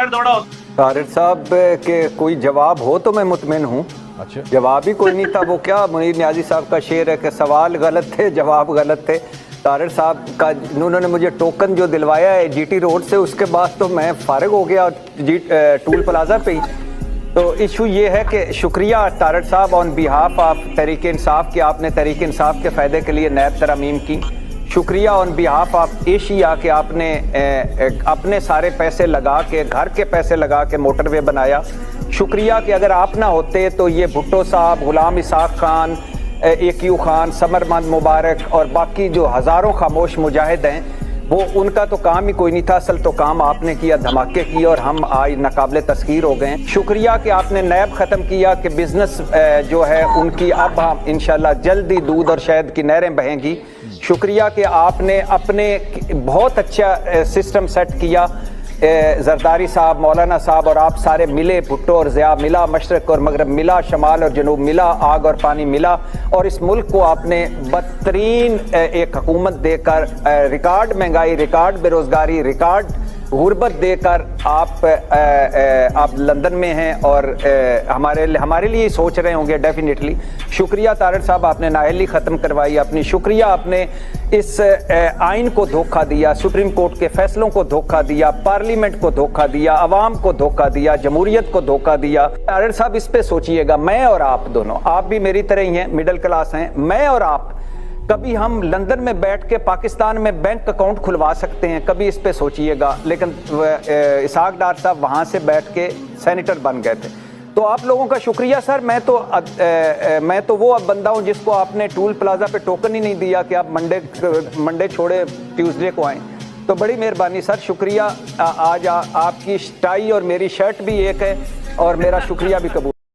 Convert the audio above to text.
तारिक साहब के कोई जवाब हो तो मैं मुतमिन हूँ। अच्छा, जवाब ही कोई नहीं था। वो क्या मुनीर नियाज़ी साहब का शेर है कि सवाल गलत थे, जवाब गलत थे। तारिक साहब का उन्होंने मुझे टोकन जो दिलवाया है जीटी रोड से, उसके बाद तो मैं फारिग हो गया टूल प्लाजा पे ही। तो इशू ये है कि शुक्रिया तारिक साहब on behalf of Tehreek Insaf कि आपने तहरीक इंसाफ के फ़ायदे के लिए नैब तरमीम की। शुक्रिया ऑन बिहाफ ऑफ एशिया कि आपने अपने सारे पैसे लगा के, घर के पैसे लगा के मोटरवे बनाया। शुक्रिया कि अगर आप ना होते तो ये भुट्टो साहब, गुलाम इसाक खान, AQ खान, समरमंद मुबारक और बाकी जो हज़ारों खामोश मुजाहिद हैं, वो उनका तो काम ही कोई नहीं था। असल तो काम आपने किया, धमाके किए और हम आज नाकाबिले तस्खीर हो गए। शुक्रिया कि आपने नैब ख़त्म किया कि बिज़नेस जो है उनकी अब हम इंशाल्लाह जल्दी दूध और शहद की नहरें बहेंगी। शुक्रिया कि आपने अपने बहुत अच्छा सिस्टम सेट किया। जरदारी साहब, मौलाना साहब और आप सारे मिले, भुट्टो और ज़िया मिला, मशरक़ और मगरब मिला, शमाल और जनूब मिला, आग और पानी मिला, और इस मुल्क को आपने बदतरीन एक हुकूमत देकर, रिकॉर्ड महंगाई, रिकॉर्ड बेरोज़गारी, रिकॉर्ड गुर्बत देकर आप लंदन में हैं और हमारे लिए सोच रहे होंगे डेफिनेटली। शुक्रिया तारिक साहब, आपने नाअहली ख़त्म करवाई अपनी। शुक्रिया आपने इस आइन को धोखा दिया, सुप्रीम कोर्ट के फैसलों को धोखा दिया, पार्लियामेंट को धोखा दिया, अवाम को धोखा दिया, जमहूरियत को धोखा दिया। तारिक साहब इस पे सोचिएगा, मैं और आप दोनों, आप भी मेरी तरह ही हैं, मिडिल क्लास हैं, मैं और आप कभी हम लंदन में बैठ के पाकिस्तान में बैंक अकाउंट खुलवा सकते हैं, कभी इस पे सोचिएगा। लेकिन इसाक डार साहब वहाँ से बैठ के सेनेटर बन गए थे। तो आप लोगों का शुक्रिया सर। मैं तो वो अब बंदा हूँ जिसको आपने टूल प्लाजा पे टोकन ही नहीं दिया कि आप मंडे छोड़े ट्यूसडे को आएँ। तो बड़ी मेहरबानी सर, शुक्रिया। आज आपकी टाई और मेरी शर्ट भी एक है और मेरा शुक्रिया भी कबूल।